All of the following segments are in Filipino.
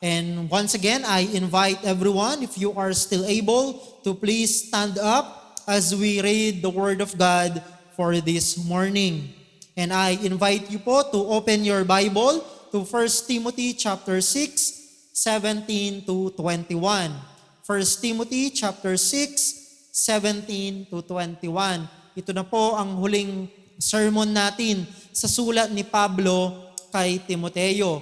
And once again, I invite everyone, if you are still able, to please stand up as we read the Word of God for this morning. And I invite you po to open your Bible to 1 Timothy chapter 6, 17 to 21. 1 Timothy chapter 6, 17 to 21. Ito na po ang huling sermon natin sa sulat ni Pablo kay Timoteo.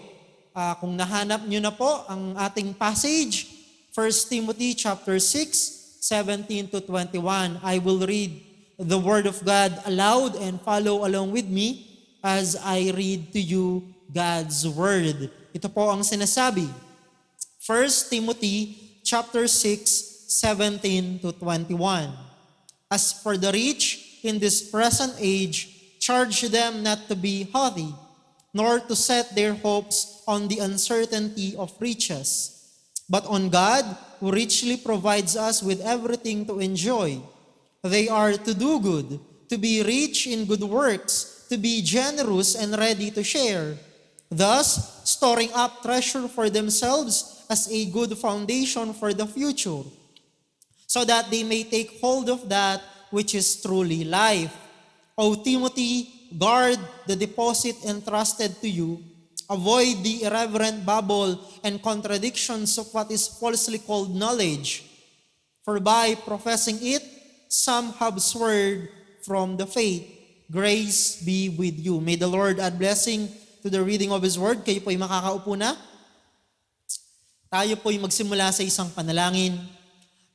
Kung nahanap nyo na po ang ating passage, 1 Timothy chapter 6, 17 to 21. I will read the Word of God aloud and follow along with me as I read to you God's Word. Ito po ang sinasabi. 1 Timothy chapter 6, 17 to 21. As for the rich in this present age, charge them not to be haughty, nor to set their hopes on the uncertainty of riches, but on God, who richly provides us with everything to enjoy. They are to do good, to be rich in good works, to be generous and ready to share, thus storing up treasure for themselves as a good foundation for the future, so that they may take hold of that which is truly life. O Timothy, guard the deposit entrusted to you. Avoid the irreverent babble and contradictions of what is falsely called knowledge. For by professing it, some have swerved from the faith. Grace be with you. May the Lord add blessing to the reading of His Word. Kayo po'y makakaupo na. Tayo po'y magsimula sa isang panalangin.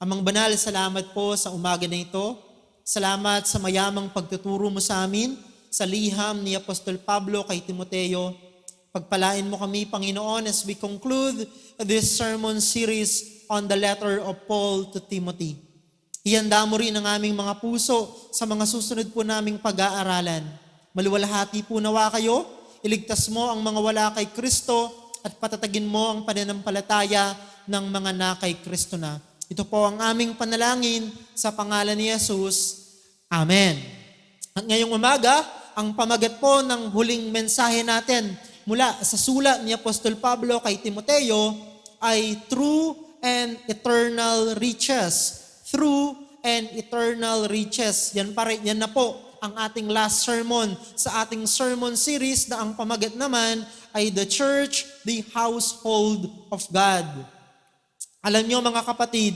Amang banal, salamat po sa umaga na ito. Salamat sa mayamang pagtuturo mo sa amin, sa liham ni Apostol Pablo kay Timoteo. Pagpalain mo kami, Panginoon, as we conclude this sermon series on the letter of Paul to Timothy. Ihanda mo rin ang aming mga puso sa mga susunod po naming pag-aaralan. Maluwalhati po nawa kayo, iligtas mo ang mga wala kay Kristo at patatagin mo ang pananampalataya ng mga na kay Kristo na. Ito po ang aming panalangin sa pangalan ni Jesus. Amen. At ngayong umaga, ang pamagat po ng huling mensahe natin mula sa sulat ni Apostol Pablo kay Timoteo ay true and eternal riches. True and eternal riches. Yan na po ang ating last sermon sa ating sermon series na ang pamagat naman ay The Church, the Household of God. Alam nyo mga kapatid,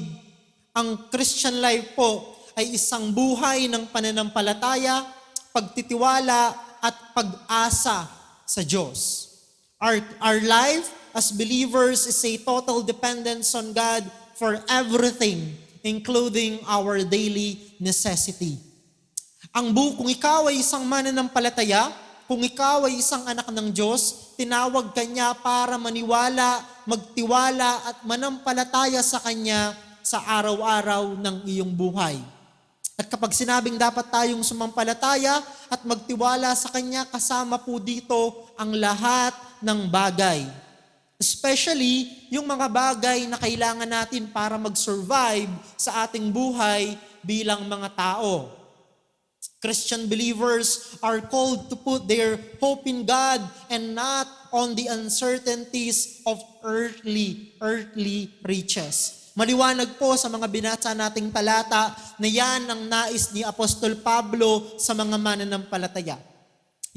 ang Christian life po ay isang buhay ng pananampalataya, pagtitiwala at pag-asa sa Diyos. Our life as believers is a total dependence on God for everything, including our daily necessity. Kung ikaw ay isang mananampalataya, kung ikaw ay isang anak ng Diyos, tinawag ka niya para maniwala, magtiwala at manampalataya sa Kanya sa araw-araw ng iyong buhay. At kapag sinabing dapat tayong sumampalataya at magtiwala sa Kanya, kasama po dito ang lahat ng bagay. Especially yung mga bagay na kailangan natin para mag-survive sa ating buhay bilang mga tao. Christian believers are called to put their hope in God and not on the uncertainties of earthly riches. Maliwanag po sa mga binasa nating talata na yan ang nais ni Apostol Pablo sa mga mananampalataya.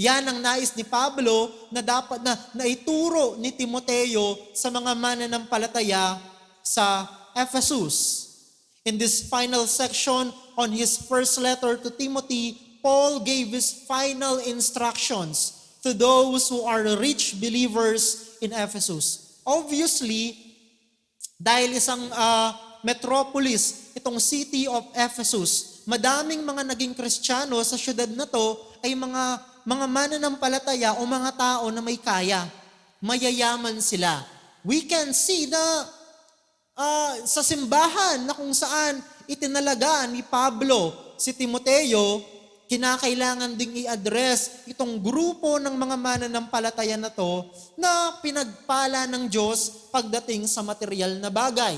Yan ang nais ni Pablo na dapat na ituro ni Timoteo sa mga mananampalataya sa Ephesus. In this final section on his first letter to Timothy, Paul gave his final instructions to those who are rich believers in Ephesus. Obviously, dahil isang metropolis, itong city of Ephesus, madaming mga naging Kristiyano sa syudad na to ay mga mananampalataya o mga tao na may kaya. Mayayaman sila. We can see na sa simbahan na kung saan itinalaga ni Pablo si Timoteo, kinakailangan ding i-address itong grupo ng mga mananampalataya na to na pinagpala ng Diyos pagdating sa material na bagay.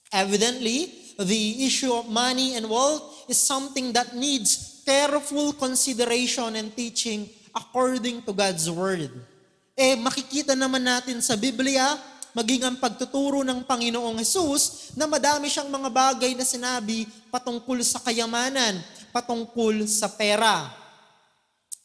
Evidently, the issue of money and wealth is something that needs careful consideration and teaching according to God's Word. Makikita naman natin sa Biblia maging ang pagtuturo ng Panginoong Hesus na madami siyang mga bagay na sinabi patungkol sa kayamanan, patungkol sa pera.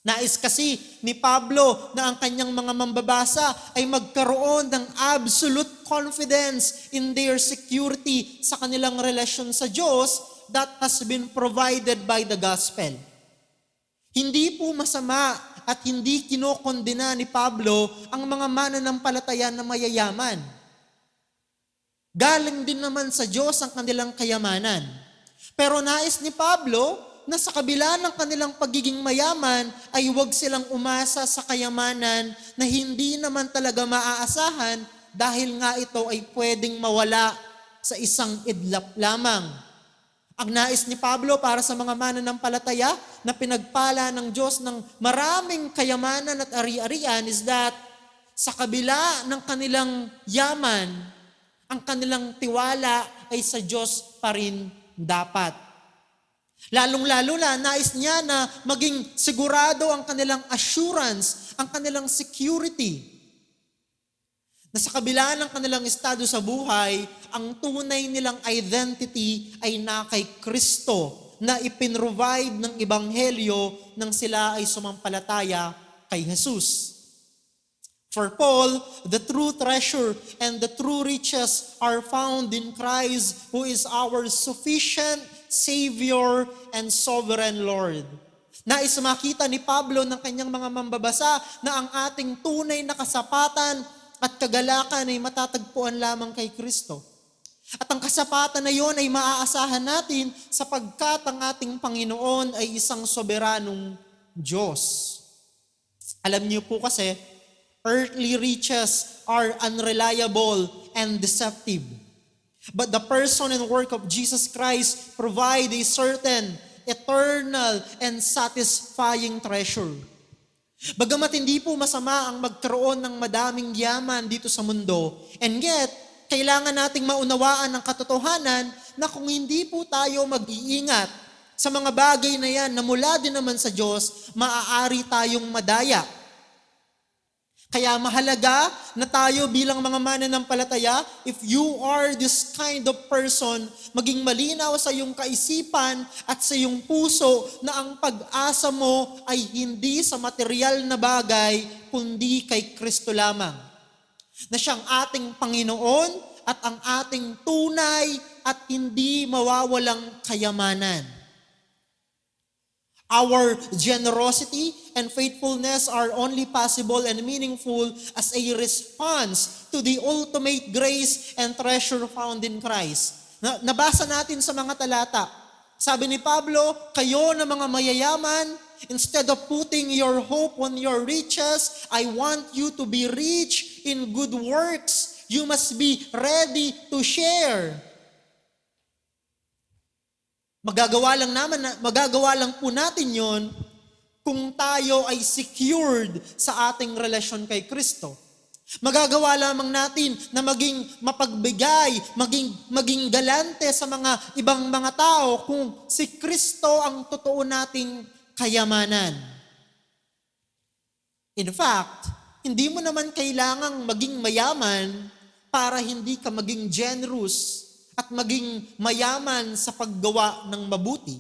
Nais kasi ni Pablo na ang kanyang mga mambabasa ay magkaroon ng absolute confidence in their security sa kanilang relasyon sa Diyos that has been provided by the gospel. Hindi po masama at hindi kinokondena ni Pablo ang mga mananampalataya na mayayaman. Galing din naman sa Diyos ang kanilang kayamanan. Pero nais ni Pablo na sa kabila ng kanilang pagiging mayaman ay huwag silang umasa sa kayamanan na hindi naman talaga maaasahan dahil nga ito ay pwedeng mawala sa isang idlap lamang. Ang nais ni Pablo para sa mga mananampalataya na pinagpala ng Diyos ng maraming kayamanan at ari-arian is that sa kabila ng kanilang yaman, ang kanilang tiwala ay sa Diyos pa rin dapat. Lalong-lalo na, nais niya na maging sigurado ang kanilang assurance, ang kanilang security. Na sa kabila ng kanilang estado sa buhay, ang tunay nilang identity ay na kay Kristo na ipinrovide ng Ebanghelyo nang sila ay sumampalataya kay Jesus. For Paul, the true treasure and the true riches are found in Christ who is our sufficient Savior and Sovereign Lord. Nais makita ni Pablo ng kanyang mga mambabasa na ang ating tunay na kasapatan at kagalakan ay matatagpuan lamang kay Kristo. At ang kasapatan na yon ay maaasahan natin sapagkat ang ating Panginoon ay isang soberanong Diyos. Alam niyo po kasi, earthly riches are unreliable and deceptive. But the person and work of Jesus Christ provide a certain, eternal, and satisfying treasure. Bagamat hindi po masama ang magkaroon ng madaming yaman dito sa mundo, and yet, kailangan nating maunawaan ang katotohanan na kung hindi po tayo mag-iingat sa mga bagay na yan na mula din naman sa Diyos, maaari tayong madaya. Kaya mahalaga na tayo bilang mga mananampalataya, if you are this kind of person, maging malinaw sa iyong kaisipan at sa iyong puso na ang pag-asa mo ay hindi sa material na bagay, kundi kay Kristo lamang. Na siyang ating Panginoon at ang ating tunay at hindi mawawalang kayamanan. Our generosity and faithfulness are only possible and meaningful as a response to the ultimate grace and treasure found in Christ. Nabasa natin sa mga talata. Sabi ni Pablo, kayo na mga mayayaman, instead of putting your hope on your riches, I want you to be rich in good works. You must be ready to share. Magagawa lang po natin yon kung tayo ay secured sa ating relasyon kay Kristo. Magagawa lamang natin na maging mapagbigay, maging galante sa mga ibang mga tao kung si Kristo ang totoo nating kayamanan. In fact, hindi mo naman kailangang maging mayaman para hindi ka maging generous at maging mayaman sa paggawa ng mabuti.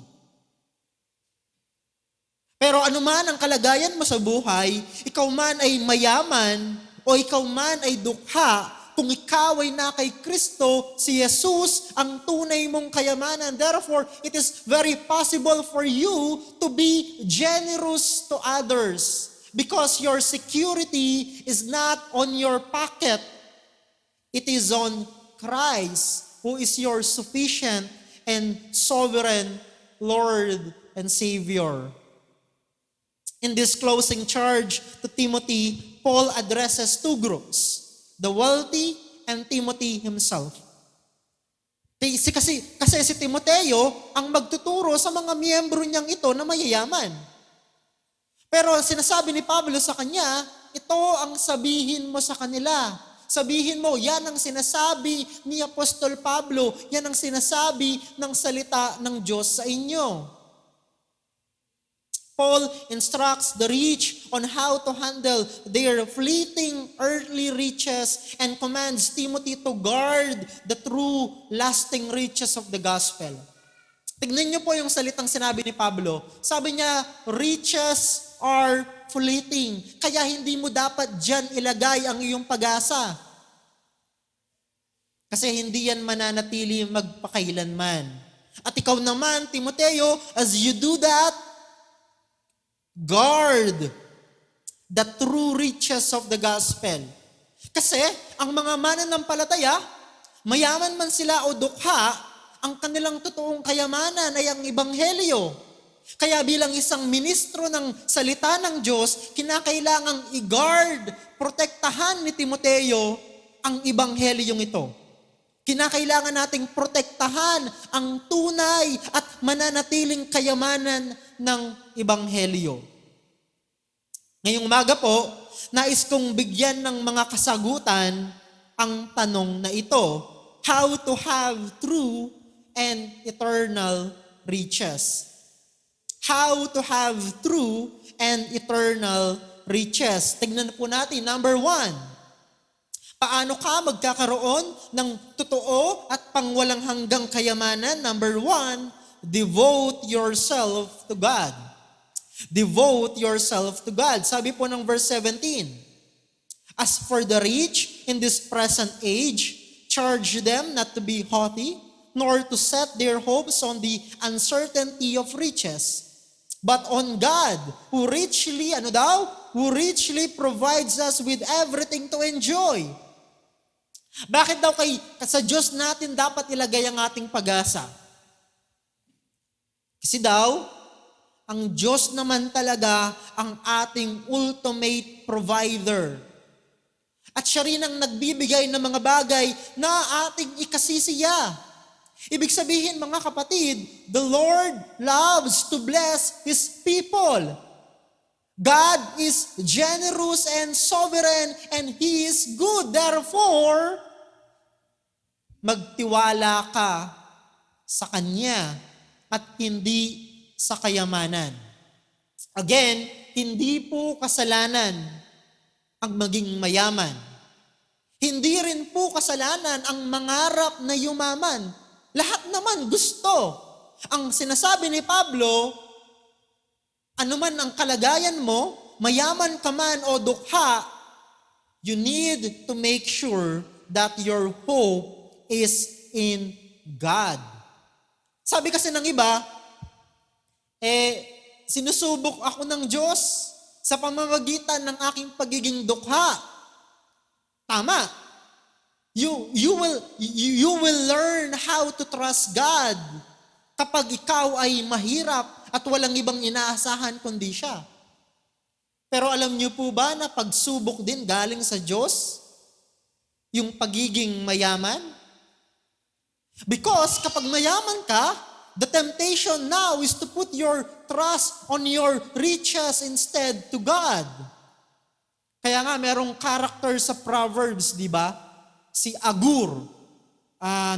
Pero anuman ang kalagayan mo sa buhay, ikaw man ay mayaman o ikaw man ay dukha, kung ikaw ay na kay Kristo, si Jesus ang tunay mong kayamanan. Therefore, it is very possible for you to be generous to others because your security is not on your pocket. It is on Christ, who is your sufficient and sovereign Lord and Savior. In this closing charge to Timothy, Paul addresses two groups, the wealthy and Timothy himself. Kasi si Timoteo ang magtuturo sa mga miyembro niyang ito na mayayaman. Pero sinasabi ni Pablo sa kanya, ito ang sabihin mo sa kanila. Sabihin mo, yan ang sinasabi ni Apostol Pablo, yan ang sinasabi ng salita ng Diyos sa inyo. Paul instructs the rich on how to handle their fleeting earthly riches and commands Timothy to guard the true lasting riches of the gospel. Tignan niyo po yung salitang sinabi ni Pablo. Sabi niya, riches are fleeting. Kaya hindi mo dapat dyan ilagay ang iyong pag-asa. Kasi hindi yan mananatili magpakailanman. At ikaw naman, Timoteo, as you do that, guard the true riches of the gospel. Kasi ang mga mananampalataya, mayaman man sila o dukha, ang kanilang totoong kayamanan ay ang ebanghelyo. Kaya bilang isang ministro ng salita ng Diyos, kinakailangang i-guard, protektahan ni Timoteo ang ebanghelyong ito. Kinakailangan nating protektahan ang tunay at mananatiling kayamanan ng ebanghelyo. Ngayong umaga po, nais kong bigyan ng mga kasagutan ang tanong na ito, how to have true and eternal riches. How to have true and eternal riches. Tignan po natin, number 1. Paano ka magkakaroon ng totoo at pangwalang hanggang kayamanan? Number 1, devote yourself to God. Devote yourself to God. Sabi po ng verse 17, as for the rich in this present age, charge them not to be haughty, nor to set their hopes on the uncertainty of riches, but on God, who richly, who richly provides us with everything to enjoy. Bakit daw sa Diyos natin dapat ilagay ang ating pag-asa? Kasi daw, ang Diyos naman talaga ang ating ultimate provider. At siya rin ang nagbibigay ng mga bagay na ating ikasisiya. Ibig sabihin, mga kapatid, the Lord loves to bless His people. God is generous and sovereign and He is good. Therefore, magtiwala ka sa Kanya at hindi sa kayamanan. Again, hindi po kasalanan ang maging mayaman. Hindi rin po kasalanan ang mangarap na yumaman. Lahat naman gusto. Ang sinasabi ni Pablo, anuman ang kalagayan mo, mayaman ka man o dukha, you need to make sure that your hope is in God. Sabi kasi ng iba, sinusubok ako ng Diyos sa pamamagitan ng aking pagiging dukha. Tama. You will learn how to trust God kapag ikaw ay mahirap at walang ibang inaasahan kundi siya. Pero alam niyo po ba na pagsubok din galing sa Diyos? Yung pagiging mayaman? Because kapag mayaman ka, the temptation now is to put your trust on your riches instead to God. Kaya nga, merong character sa Proverbs, di ba? Si Agur.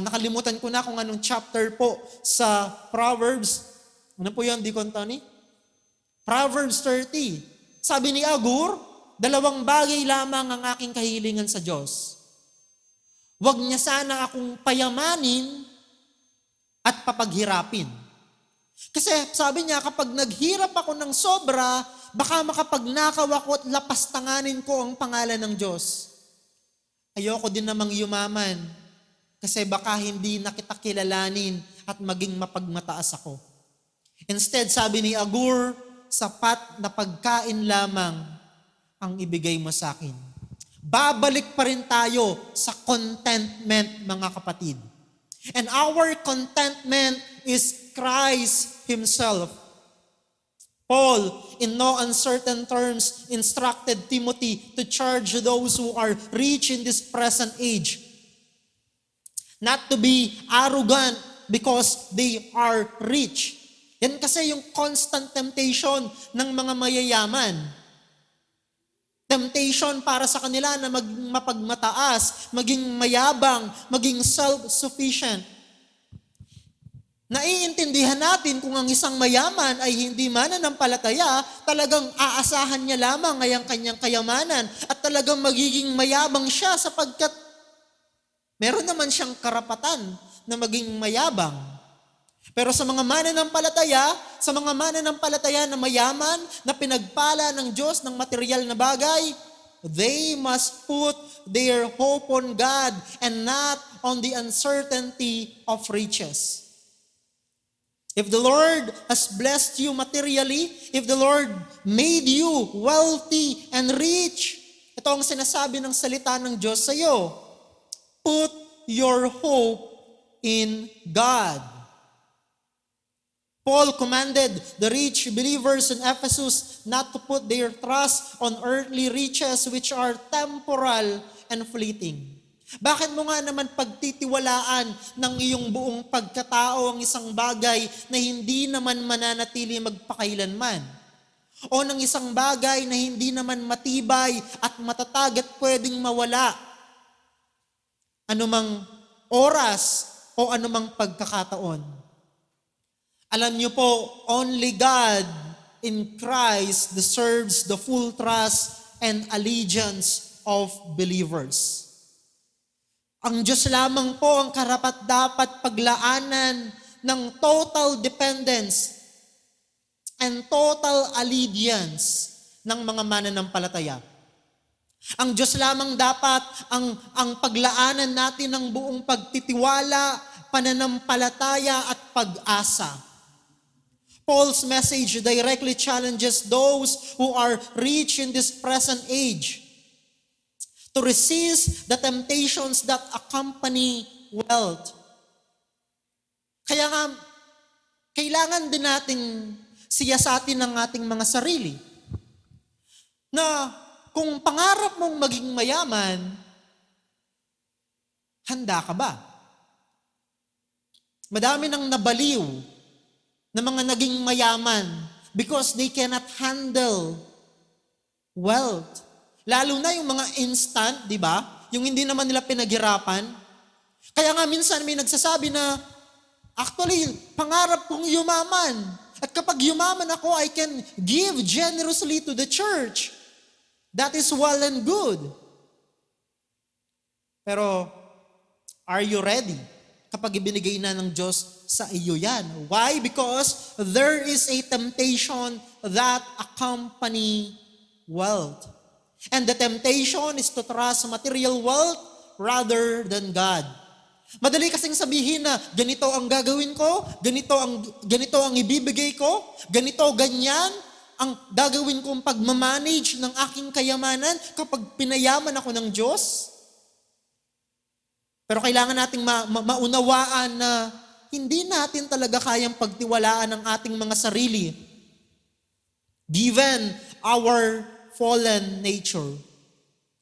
Nakalimutan ko na kung anong chapter po sa Proverbs. Ano po yun, Deacon Tony? Proverbs 30. Sabi ni Agur, 2 bagay lamang ang aking kahilingan sa Diyos. Huwag niya sana akong payamanin at papaghirapin. Kasi sabi niya, kapag naghirap ako ng sobra, baka makapagnakaw ako at lapastanganin ko ang pangalan ng Diyos. Ayoko din namang yumaman kasi baka hindi na kita kilalanin at maging mapagmataas ako. Instead, sabi ni Agur, sapat na pagkain lamang ang ibigay mo sa akin. Babalik pa rin tayo sa contentment, mga kapatid. And our contentment is Christ Himself. Paul, in no uncertain terms, instructed Timothy to charge those who are rich in this present age not to be arrogant because they are rich. Yan kasi yung constant temptation ng mga mayayaman. Temptation para sa kanila na mapagmataas, maging mayabang, maging self-sufficient. Naiintindihan natin kung ang isang mayaman ay hindi mananampalataya, talagang aasahan niya lamang ang kanyang kayamanan at talagang magiging mayabang siya sapagkat meron naman siyang karapatan na maging mayabang. Pero sa mga mananampalataya na mayaman, na pinagpala ng Diyos ng material na bagay, they must put their hope on God and not on the uncertainty of riches. If the Lord has blessed you materially, if the Lord made you wealthy and rich, ito ang sinasabi ng salita ng Diyos sa iyo. Put your hope in God. Paul commanded the rich believers in Ephesus not to put their trust on earthly riches which are temporal and fleeting. Bakit mo nga naman pagtitiwalaan ng iyong buong pagkatao ang isang bagay na hindi naman mananatili magpakailanman? O ng isang bagay na hindi naman matibay at matatag at pwedeng mawala? Anumang oras o anumang pagkakataon. Alam niyo po, only God in Christ deserves the full trust and allegiance of believers. Ang Diyos lamang po ang karapat-dapat paglaanan ng total dependence and total allegiance ng mga mananampalataya. Ang Diyos lamang dapat ang paglaanan natin ng buong pagtitiwala, pananampalataya at pag-asa. Paul's message directly challenges those who are rich in this present age to resist the temptations that accompany wealth. Kaya nga, kailangan din nating siyasatin ng ating mga sarili na kung pangarap mong maging mayaman, handa ka ba? Madami nang nabaliw na mga naging mayaman because they cannot handle wealth. Lalo na yung mga instant, di ba? Yung hindi naman nila pinaghirapan. Kaya nga minsan may nagsasabi na, actually, pangarap kong yumaman. At kapag yumaman ako, I can give generously to the church. That is well and good. Pero, are you ready? Kapag ibinigay na ng Diyos sa iyo yan. Why? Because there is a temptation that accompany wealth. And the temptation is to trust material wealth rather than God. Madali kasing sabihin na ganito ang gagawin ko, ganito ang ibibigay ko, ganito ganyan ang gagawin kong pagmamanage ng aking kayamanan kapag pinayaman ako ng Diyos. Pero kailangan nating maunawaan na hindi natin talaga kayang pagtiwalaan ang ating mga sarili given our fallen nature.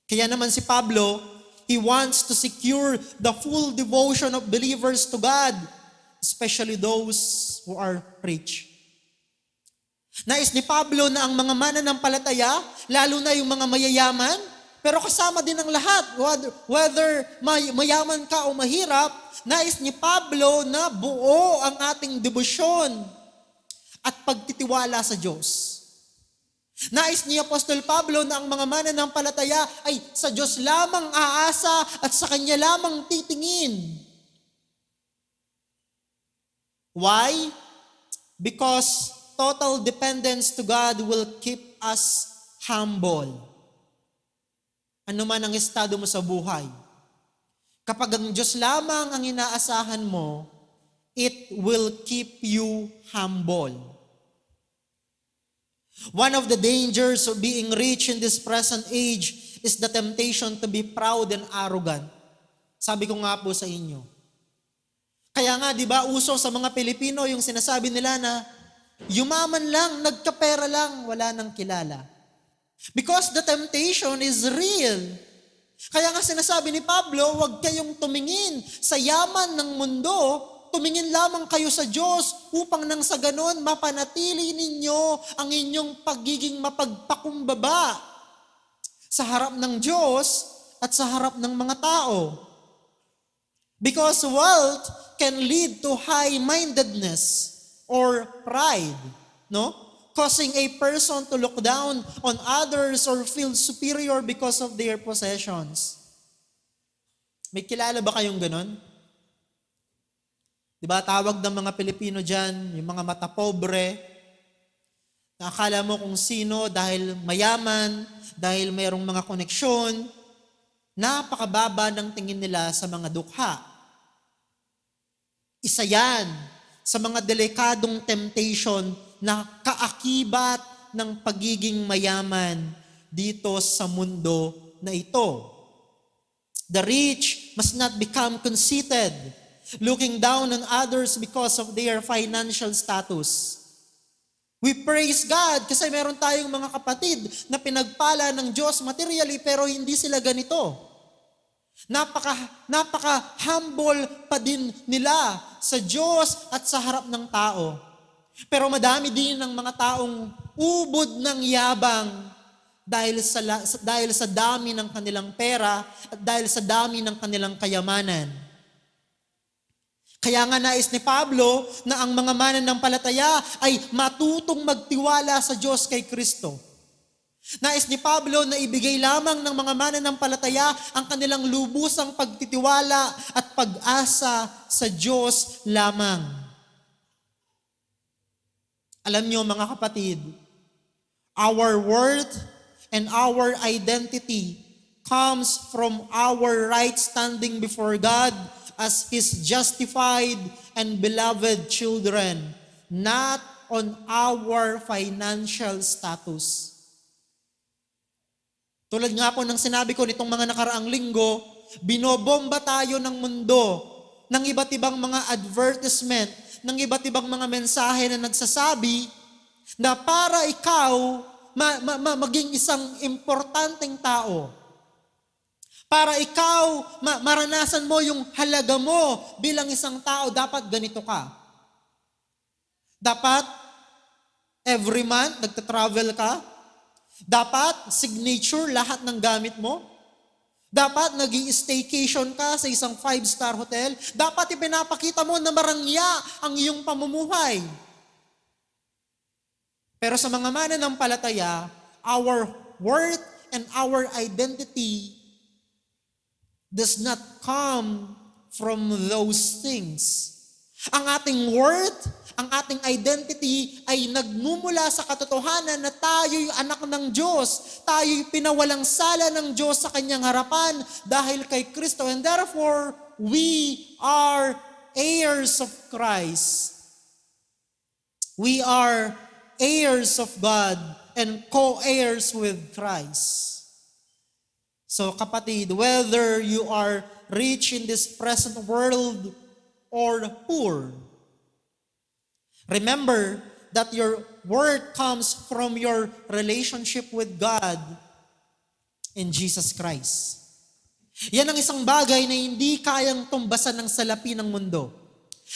Kaya naman si Pablo, he wants to secure the full devotion of believers to God, especially those who are rich. Nais ni Pablo na ang mga mananampalataya, lalo na yung mga mayayaman, pero kasama din ang lahat, whether mayaman ka o mahirap, nais ni Pablo na buo ang ating debosyon at pagtitiwala sa Diyos. Nais ni Apostol Pablo na ang mga mananampalataya ay sa Diyos lamang aasa at sa Kanya lamang titingin. Why? Because total dependence to God will keep us humble. Ano man ang estado mo sa buhay, kapag ang Diyos lamang ang inaasahan mo, it will keep you humble. One of the dangers of being rich in this present age is the temptation to be proud and arrogant. Sabi ko nga po sa inyo. Kaya nga, di ba, uso sa mga Pilipino yung sinasabi nila na yumaman lang, nagkapera lang, wala nang kilala. Because the temptation is real. Kaya nga sinasabi ni Pablo, huwag kayong tumingin sa yaman ng mundo, tumingin lamang kayo sa Diyos upang nang sa ganon mapanatili ninyo ang inyong pagiging mapagpakumbaba sa harap ng Diyos at sa harap ng mga tao. Because wealth can lead to high-mindedness or pride, no? Causing a person to look down on others or feel superior because of their possessions. May kilala ba kayong ganon? Di ba, tawag ng mga Pilipino dyan, yung mga mata pobre, na akala mo kung sino dahil mayaman, dahil mayroong mga koneksyon, napakababa ng tingin nila sa mga dukha. Isa yan sa mga delikadong temptation na kaakibat ng pagiging mayaman dito sa mundo na ito. The rich must not become conceited, looking down on others because of their financial status. We praise God kasi meron tayong mga kapatid na pinagpala ng Diyos materially pero hindi sila ganito. Napaka-humble pa din nila sa Diyos at sa harap ng tao. Pero madami din ng mga taong ubod ng yabang dahil sa dami ng kanilang pera at dahil sa dami ng kanilang kayamanan. Kaya nga nais ni Pablo na ang mga mananampalataya ay matutong magtiwala sa Diyos kay Kristo. Nais ni Pablo na ibigay lamang ng mga mananampalataya ang kanilang lubusang pagtitiwala at pag-asa sa Diyos lamang. Alam niyo mga kapatid, our worth and our identity comes from our right standing before God as His justified and beloved children, not on our financial status. Tulad nga po ng sinabi ko nitong mga nakaraang linggo, binobomba tayo ng mundo ng iba't ibang mga advertisement, ng iba't ibang mga mensahe na nagsasabi na para ikaw maging isang importanteng tao. Para ikaw maranasan mo yung halaga mo bilang isang tao, dapat ganito ka. Dapat every month nagta-travel ka. Dapat signature lahat ng gamit mo. Dapat nag-i-staycation ka sa isang 5-star hotel. Dapat ipinapakita mo na marangya ang iyong pamumuhay. Pero sa mga mananampalataya, our worth and our identity does not come from those things. Ang ating worth, ang ating identity ay nagmumula sa katotohanan na tayo'y anak ng Diyos. Tayo'y pinawalang sala ng Diyos sa kanyang harapan dahil kay Kristo. And therefore, we are heirs of Christ. We are heirs of God and co-heirs with Christ. So kapatid, whether you are rich in this present world or poor, remember that your worth comes from your relationship with God in Jesus Christ. Yan ang isang bagay na hindi kayang tumbasan ng salapi ng mundo.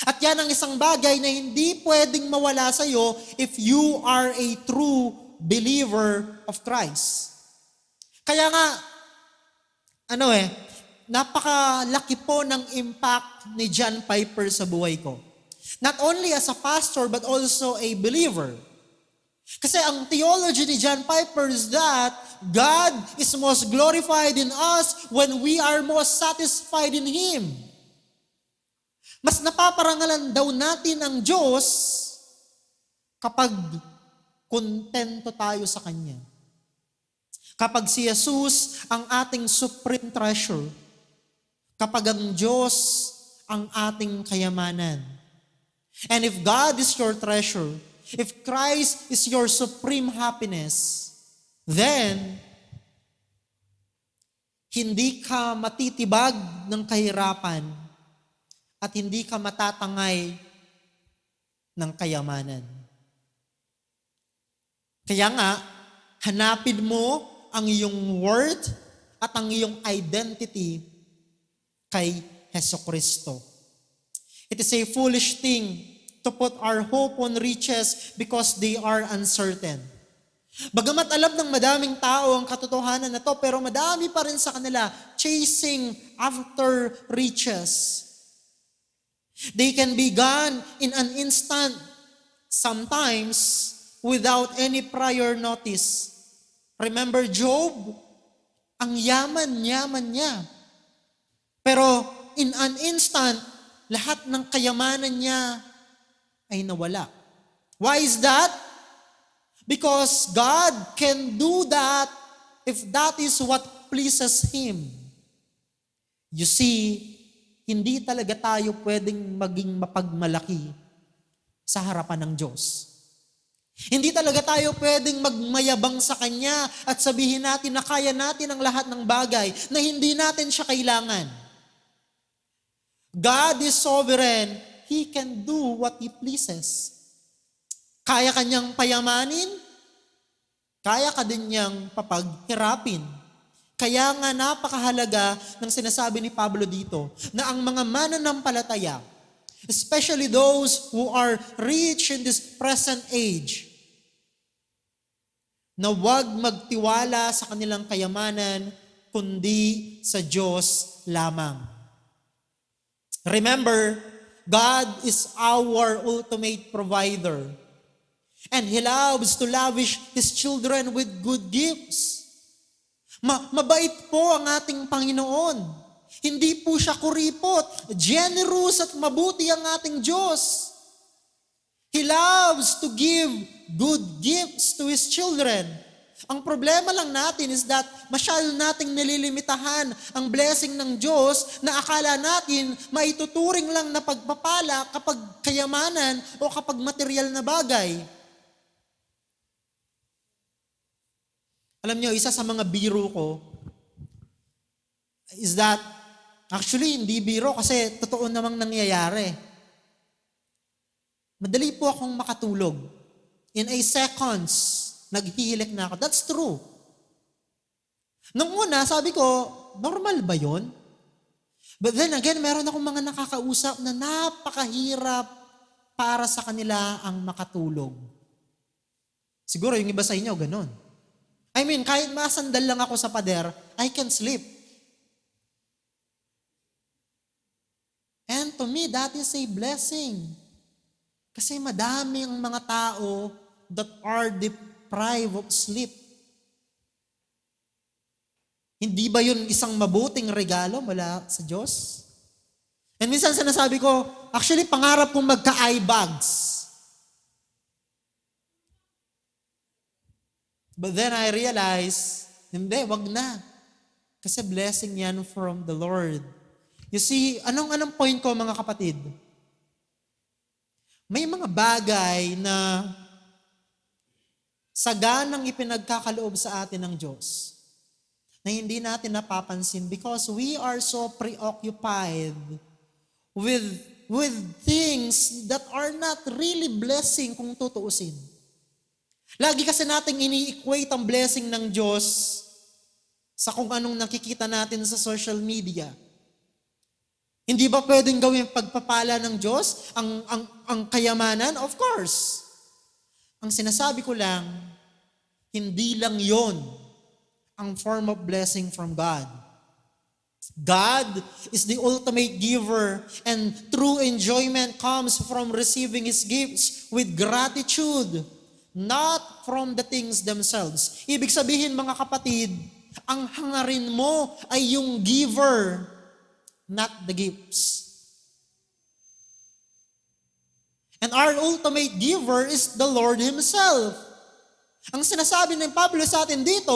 At yan ang isang bagay na hindi pwedeng mawala sa iyo if you are a true believer of Christ. Kaya nga, napakalaki po ng impact ni John Piper sa buhay ko. Not only as a pastor, but also a believer. Kasi ang theology ni John Piper is that God is most glorified in us when we are most satisfied in Him. Mas napaparangalan daw natin ang Diyos kapag kontento tayo sa Kanya. Kapag si Jesus ang ating supreme treasure, kapag ang Diyos ang ating kayamanan. And if God is your treasure, if Christ is your supreme happiness, then hindi ka matitibag ng kahirapan at hindi ka matatangay ng kayamanan. Kaya nga, hanapin mo ang iyong worth at ang iyong identity kay Hesukristo. It is a foolish thing to put our hope on riches because they are uncertain. Bagamat alam ng madaming tao ang katotohanan na to, pero madami pa rin sa kanila chasing after riches. They can be gone in an instant, sometimes without any prior notice. Remember Job? Ang yaman-yaman niya. Pero in an instant, lahat ng kayamanan niya ay nawala. Why is that? Because God can do that if that is what pleases Him. You see, hindi talaga tayo pwedeng maging mapagmalaki sa harapan ng Diyos. Hindi talaga tayo pwedeng magmayabang sa Kanya at sabihin natin na kaya natin ang lahat ng bagay na hindi natin siya kailangan. God is sovereign. He can do what He pleases. Kaya Kanyang payamanin, kaya ka din niyang papaghirapin. Kaya nga napakahalaga ng sinasabi ni Pablo dito na ang mga mananampalataya, especially those who are rich in this present age, na huwag magtiwala sa kanilang kayamanan, kundi sa Diyos lamang. Remember, God is our ultimate provider. And He loves to lavish His children with good gifts. Mabait po ang ating Panginoon. Hindi po siya kuripot. Generous at mabuti ang ating Diyos. He loves to give good gifts to His children. Ang problema lang natin is that masyado nating nililimitahan ang blessing ng Diyos na akala natin maituturing lang na pagpapala kapag kayamanan o kapag material na bagay. Alam niyo, isa sa mga biro ko is that, actually hindi biro kasi totoo namang nangyayari. Madali po akong makatulog. In a seconds, naghihilik na ako. That's true. Nung una, sabi ko, normal ba yun? But then again, meron akong mga nakakausap na napakahirap para sa kanila ang makatulog. Siguro yung iba sa inyo, ganun. I mean, kahit masandal lang ako sa pader, I can sleep. And to me, that is a blessing. Kasi madami ang mga tao that are deprived of sleep. Hindi ba yun isang mabuting regalo mula sa Diyos? And minsan sinasabi ko, actually pangarap kong magka-eye bags. But then I realize, hindi, wag na. Kasi blessing yan from the Lord. You see, anong point ko mga kapatid? May mga bagay na saganang ipinagkakaloob sa atin ng Diyos na hindi natin napapansin because we are so preoccupied with things that are not really blessing kung tutuusin. Lagi kasi nating ini-equate ang blessing ng Diyos sa kung anong nakikita natin sa social media. Hindi ba pwedeng gawin pagpapala ng Diyos ang kayamanan? Of course. Ang sinasabi ko lang, hindi lang yon ang form of blessing from God. God is the ultimate giver and true enjoyment comes from receiving His gifts with gratitude. Not from the things themselves. Ibig sabihin mga kapatid, ang hangarin mo ay yung giver, not the gifts. And our ultimate giver is the Lord Himself. Ang sinasabi ng Pablo sa atin dito,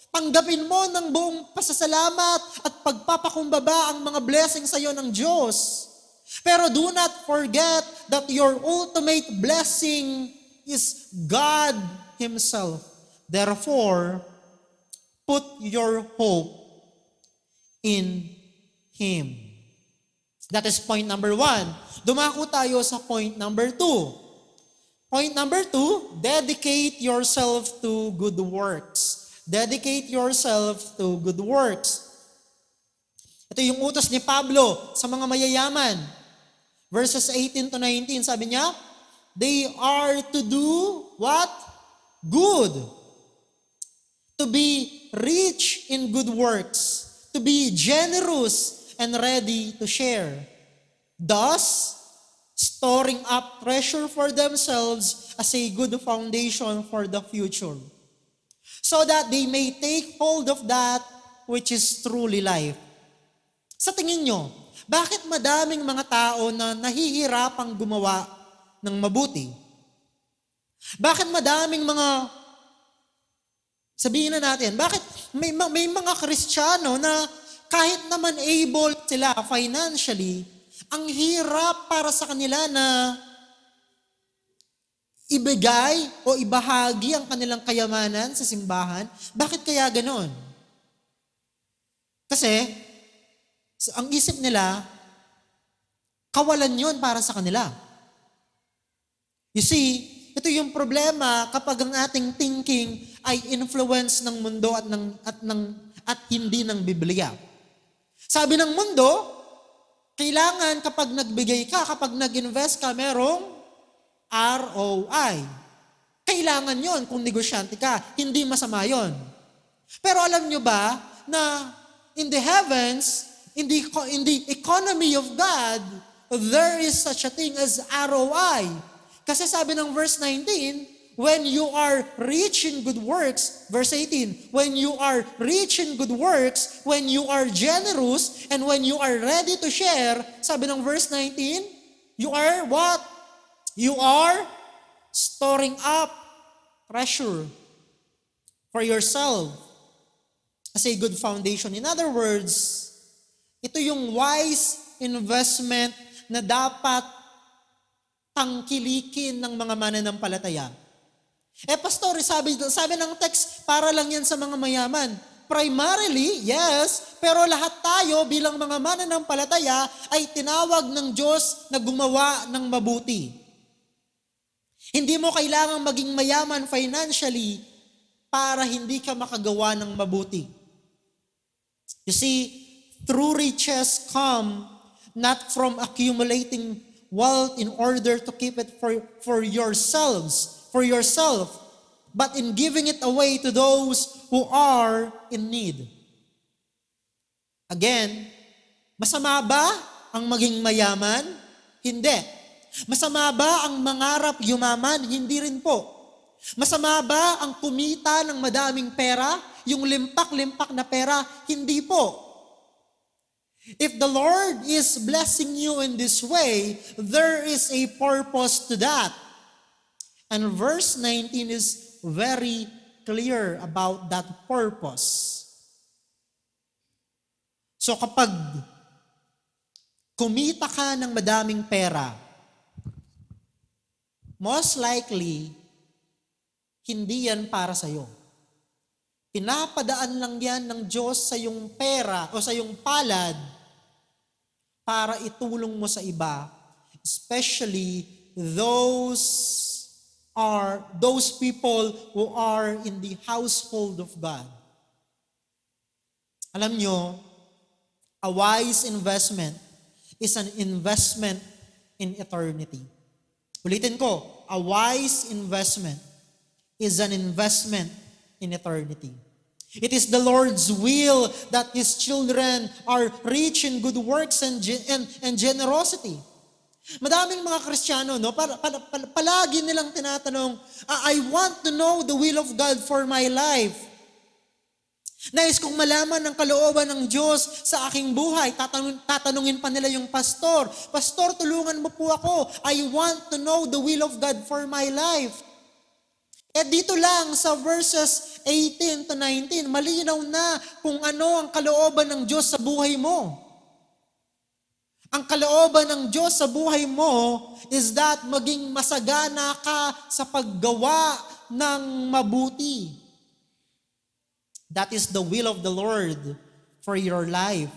tanggapin mo ng buong pasasalamat at pagpapakumbaba ang mga blessings sa iyo ng Diyos. Pero do not forget that your ultimate blessing is God Himself. Therefore, put your hope in Him. That is point number 1. Dumako tayo sa point number 2. Point number 2, dedicate yourself to good works. Dedicate yourself to good works. Ito yung utos ni Pablo sa mga mayayaman. Verses 18 to 19, sabi niya, they are to do what? Good. To be rich in good works. To be generous and ready to share. thus storing up treasure for themselves as a good foundation for the future, so that they may take hold of that which is truly life. Sa tingin nyo, bakit madaming mga tao na nahihirapang gumawa ng mabuti? Bakit madaming mga, sabihin na natin, bakit may mga Kristiyano na kahit naman able sila financially, ang hirap para sa kanila na ibigay o ibahagi ang kanilang kayamanan sa simbahan? Bakit kaya ganon? Kasi, ang isip nila, kawalan yun para sa kanila. You see, ito yung problema kapag ang ating thinking ay influence ng mundo at hindi ng Biblia. Sabi ng mundo, kailangan kapag nagbigay ka, kapag nag-invest ka, merong ROI. Kailangan yon kung negosyante ka. Hindi masama yon. Pero alam nyo ba na in the heavens, in the economy of God, there is such a thing as ROI. Kasi sabi ng verse 19, when you are rich in good works, verse 18, when you are rich in good works, when you are generous, and when you are ready to share, sabi ng verse 19, you are what? You are storing up treasure for yourself as a good foundation. In other words, ito yung wise investment na dapat tangkilikin ng mga mananampalataya. Pastor, sabi ng text, para lang yan sa mga mayaman. Primarily, yes, pero lahat tayo bilang mga mananampalataya ay tinawag ng Diyos na gumawa ng mabuti. Hindi mo kailangang maging mayaman financially para hindi ka makagawa ng mabuti. You see, true riches come not from accumulating wealth in order to keep it for yourself, but in giving it away to those who are in need. Again, masama ba ang maging mayaman? Hindi. Masama ba ang mangarap yumaman? Hindi rin po. Masama ba ang kumita ng madaming pera? Yung limpak-limpak na pera? Hindi po. If the Lord is blessing you in this way, there is a purpose to that. And verse 19 is very clear about that purpose. So kapag kumita ka ng madaming pera, most likely, hindi yan para sa'yo. Pinapadaan lang yan ng Diyos sa iyong pera o sa iyong palad para itulong mo sa iba, especially those people who are in the household of God. Alam nyo, a wise investment is an investment in eternity. Ulitin ko, a wise investment is an investment in eternity. It is the Lord's will that His children are rich in good works and generosity. Madaming mga Kristiyano, no, palagi nilang tinatanong, I want to know the will of God for my life. Nais kong malaman ang kalooban ng Diyos sa aking buhay. Tatanungin pa nila yung pastor, Pastor, tulungan mo po ako. I want to know the will of God for my life. Dito lang sa verses 18 to 19, malinaw na kung ano ang kalooban ng Diyos sa buhay mo. Ang kalooban ng Diyos sa buhay mo is that maging masagana ka sa paggawa ng mabuti. That is the will of the Lord for your life.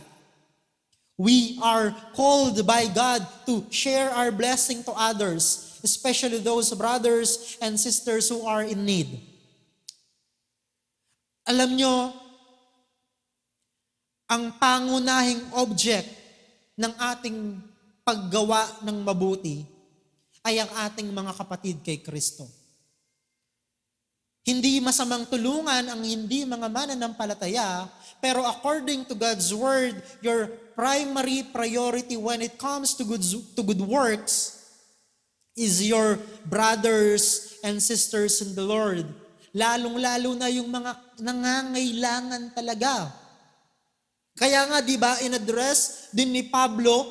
We are called by God to share our blessing to others, especially those brothers and sisters who are in need. Alam nyo, ang pangunahing object ng ating paggawa ng mabuti ay ang ating mga kapatid kay Kristo. Hindi masamang tulungan ang hindi mga mananampalataya, pero according to God's Word, your primary priority when it comes to good works is your brothers and sisters in the Lord. Lalong-lalo na yung mga nangangailangan talaga. Kaya nga, di ba, in-address din ni Pablo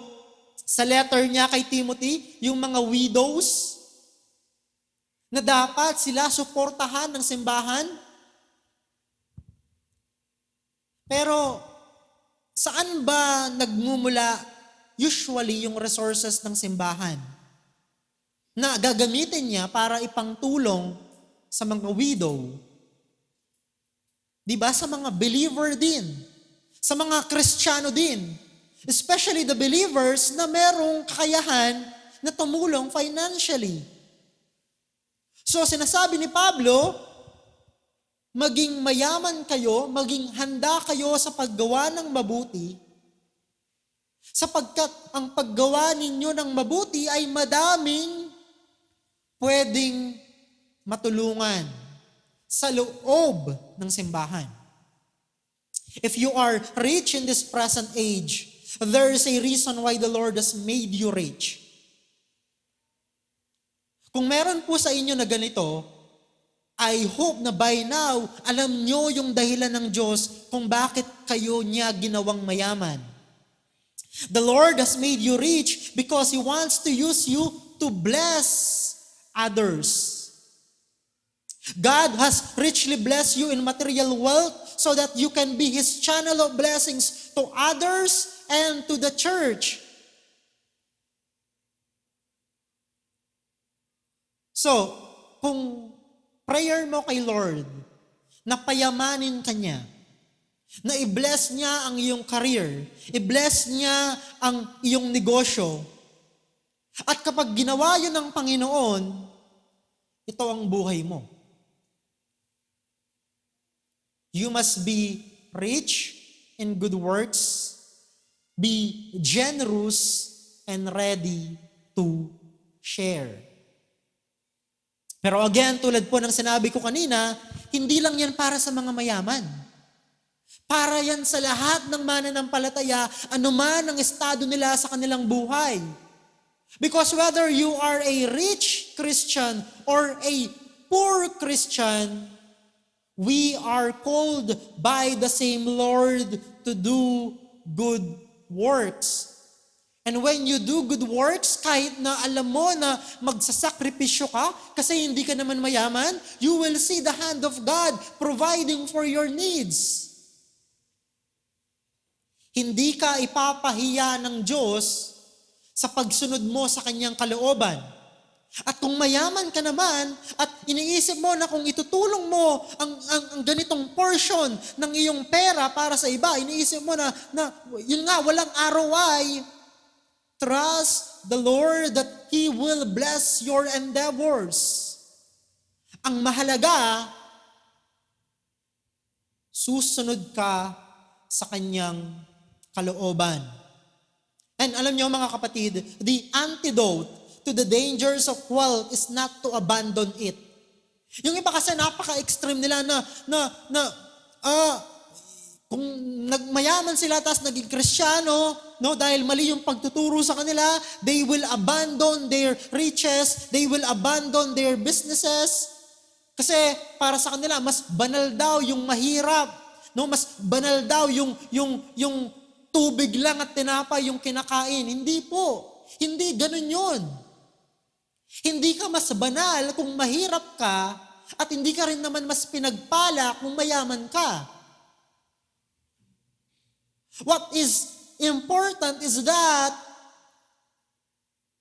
sa letter niya kay Timothy, yung mga widows, na dapat sila suportahan ng simbahan. Pero, saan ba nagmumula usually yung resources ng simbahan na gagamitin niya para ipangtulong sa mga widow? Diba? Sa mga believer din. Sa mga Kristiyano din. Especially the believers na merong kakayahan na tumulong financially. So sinasabi ni Pablo, maging mayaman kayo, maging handa kayo sa paggawa ng mabuti, sapagkat ang paggawa ninyo ng mabuti ay madaming pwedeng matulungan sa loob ng simbahan. If you are rich in this present age, there is a reason why the Lord has made you rich. Kung meron po sa inyo na ganito, I hope na by now, alam nyo yung dahilan ng Diyos kung bakit kayo niya ginawang mayaman. The Lord has made you rich because He wants to use you to bless others. God has richly blessed you in material wealth so that you can be His channel of blessings to others and to the church. So, kung prayer mo kay Lord, na payamanin ka niya, na i-bless niya ang iyong career, i-bless niya ang iyong negosyo, at kapag ginawa yun ng Panginoon, ito ang buhay mo. You must be rich in good works, be generous, and ready to share. Pero again, tulad po ng sinabi ko kanina, hindi lang yan para sa mga mayaman. Para yan sa lahat ng mananampalataya, anuman ang estado nila sa kanilang buhay. Because whether you are a rich Christian or a poor Christian, we are called by the same Lord to do good works. And when you do good works, kahit na alam mo na magsasakripisyo ka, kasi hindi ka naman mayaman, you will see the hand of God providing for your needs. Hindi ka ipapahiya ng Diyos sa pagsunod mo sa Kanyang kalooban. At kung mayaman ka naman, at iniisip mo na kung itutulong mo ang ganitong portion ng iyong pera para sa iba, iniisip mo na yun nga, walang ROI, trust the Lord that He will bless your endeavors. Ang mahalaga, susunod ka sa Kanyang kalooban. And alam niyo mga kapatid, the antidote to the dangers of wealth is not to abandon it. Yung iba kasi napaka-extreme nila kung nagmayaman sila tapos naging Kristiyano, no, dahil mali yung pagtuturo sa kanila, they will abandon their riches, they will abandon their businesses. Kasi para sa kanila, mas banal daw yung mahirap, no, mas banal daw yung tubig lang at tinapay yung kinakain. Hindi po. Hindi ganun yun. Hindi ka mas banal kung mahirap ka at hindi ka rin naman mas pinagpala kung mayaman ka. What is important is that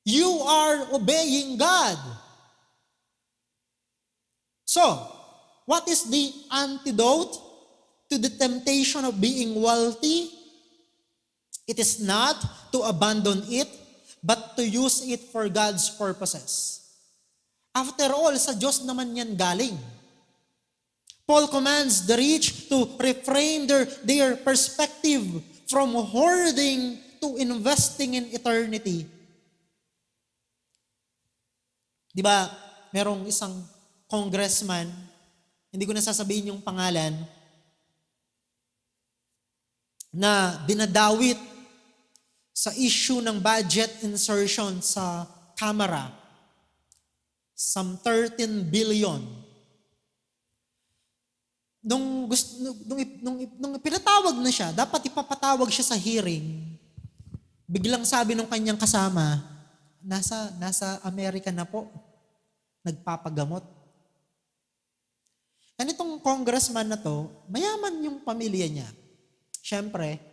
you are obeying God. So, what is the antidote to the temptation of being wealthy? It is not to abandon it, but to use it for God's purposes. After all, sa Diyos naman yan galing. Paul commands the rich to reframe their perspective from hoarding to investing in eternity. Di ba, merong isang congressman, hindi ko na sasabihin yung pangalan, na dinadawit sa issue ng budget insertion sa camera, some 13 billion. Nung pinatawag na siya, dapat ipapatawag siya sa hearing, biglang sabi ng kanyang kasama, nasa Amerika na po, nagpapagamot. And itong congressman na to, mayaman yung pamilya niya. Siyempre,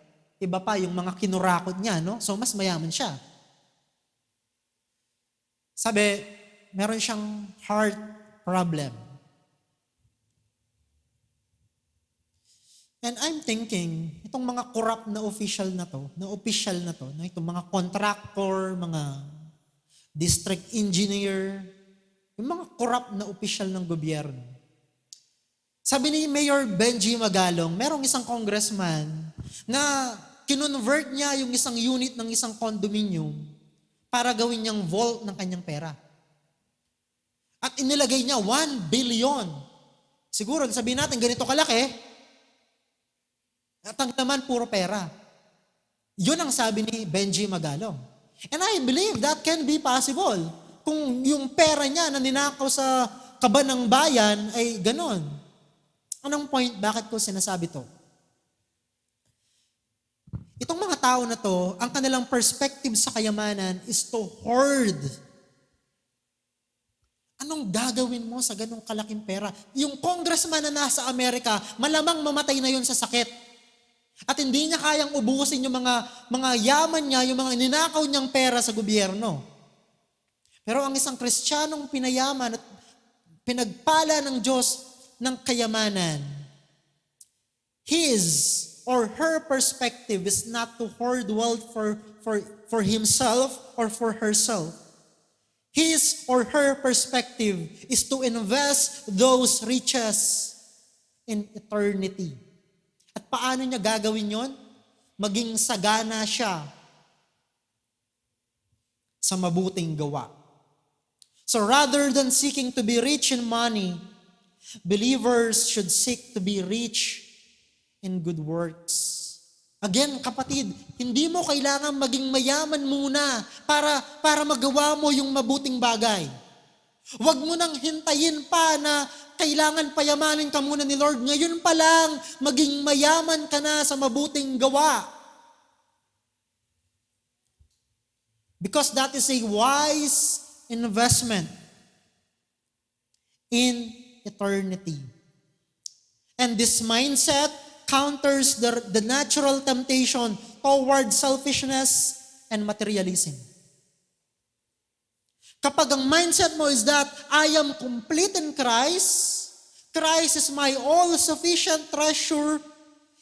iba pa yung mga kinurakot niya, no? So, mas mayaman siya. Sabi, meron siyang heart problem. And I'm thinking, itong mga corrupt na official na to, itong mga contractor, mga district engineer, yung mga corrupt na official ng gobyerno. Sabi ni Mayor Benji Magalong, merong isang congressman na kinonvert niya yung isang unit ng isang condominium para gawin niyang vault ng kanyang pera. At inilagay niya 1 billion. Siguro, sabihin natin, ganito kalaki, at ang naman puro pera. Yun ang sabi ni Benji Magalong. And I believe that can be possible. Kung yung pera niya na ninakaw sa kaba ng bayan ay ganon. Anong point? Bakit ko sinasabi to? Itong mga tao na to, ang kanilang perspective sa kayamanan is to hoard. Anong gagawin mo sa ganong kalaking pera? Yung congressman na nasa Amerika, malamang mamatay na yun sa sakit. At hindi niya kayang ubusin yung mga yaman niya, yung mga ninakaw niyang pera sa gobyerno. Pero ang isang Kristiyanong pinayaman at pinagpala ng Diyos ng kayamanan, his or her perspective is not to hoard wealth for himself or for herself. His or her perspective is to invest those riches in eternity. At paano niya gagawin yon? Maging sagana siya sa mabuting gawa. So rather than seeking to be rich in money, believers should seek to be rich in good works. Again, kapatid, hindi mo kailangan maging mayaman muna para magawa mo yung mabuting bagay. Huwag mo nang hintayin pa na kailangan payamanin ka muna ni Lord. Ngayon pa lang, maging mayaman ka na sa mabuting gawa. Because that is a wise investment in eternity. And this mindset counters the natural temptation toward selfishness and materialism. Kapag ang mindset mo is that I am complete in Christ, Christ is my all-sufficient treasure,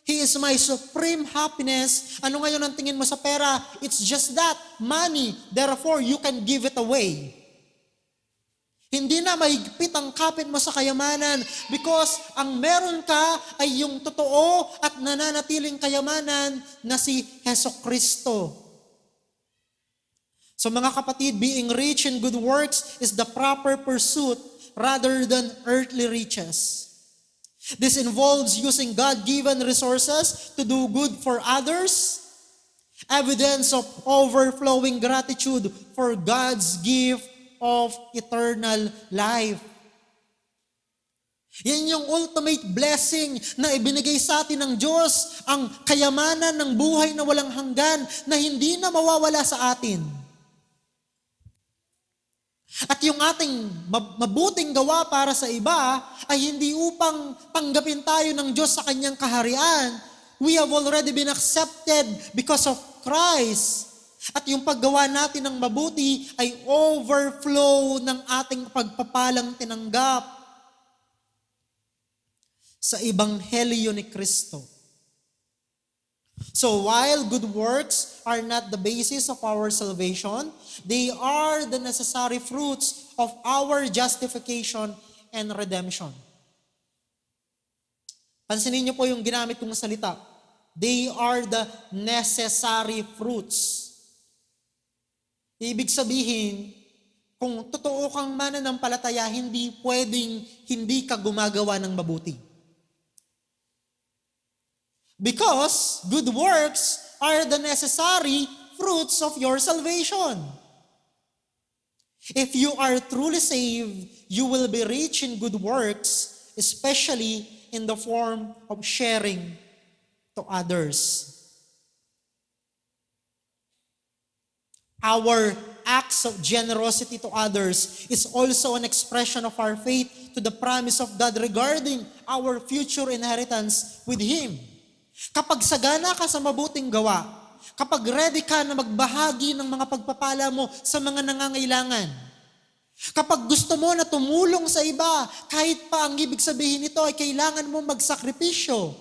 He is my supreme happiness. Ano ngayon ang tingin mo sa pera? It's just that, money. Therefore, you can give it away. Hindi na mahigpit ang kapit mo sa kayamanan because ang meron ka ay yung totoo at nananatiling kayamanan na si Hesukristo. So mga kapatid, being rich in good works is the proper pursuit rather than earthly riches. This involves using God-given resources to do good for others, evidence of overflowing gratitude for God's gift of eternal life. Yan yung ultimate blessing na ibinigay sa atin ng Diyos, ang kayamanan ng buhay na walang hanggan na hindi na mawawala sa atin. At yung ating mabuting gawa para sa iba ay hindi upang tanggapin tayo ng Diyos sa kanyang kaharian. We have already been accepted because of Christ. At yung paggawa natin ng mabuti ay overflow ng ating pagpapalang tinanggap sa Ebanghelyo ni Kristo. So while good works are not the basis of our salvation, they are the necessary fruits of our justification and redemption. Pansinin niyo po yung ginamit kong salita. They are the necessary fruits. Ibig sabihin, kung totoo kang mananampalataya, hindi pwedeng hindi ka gumagawa ng mabuti. Because good works are the necessary fruits of your salvation. If you are truly saved, you will be rich in good works, especially in the form of sharing to others. Our acts of generosity to others is also an expression of our faith to the promise of God regarding our future inheritance with Him. Kapag sagana ka sa mabuting gawa, kapag ready ka na magbahagi ng mga pagpapala mo sa mga nangangailangan, kapag gusto mo na tumulong sa iba, kahit pa ang ibig sabihin nito ay kailangan mo magsakripisyo,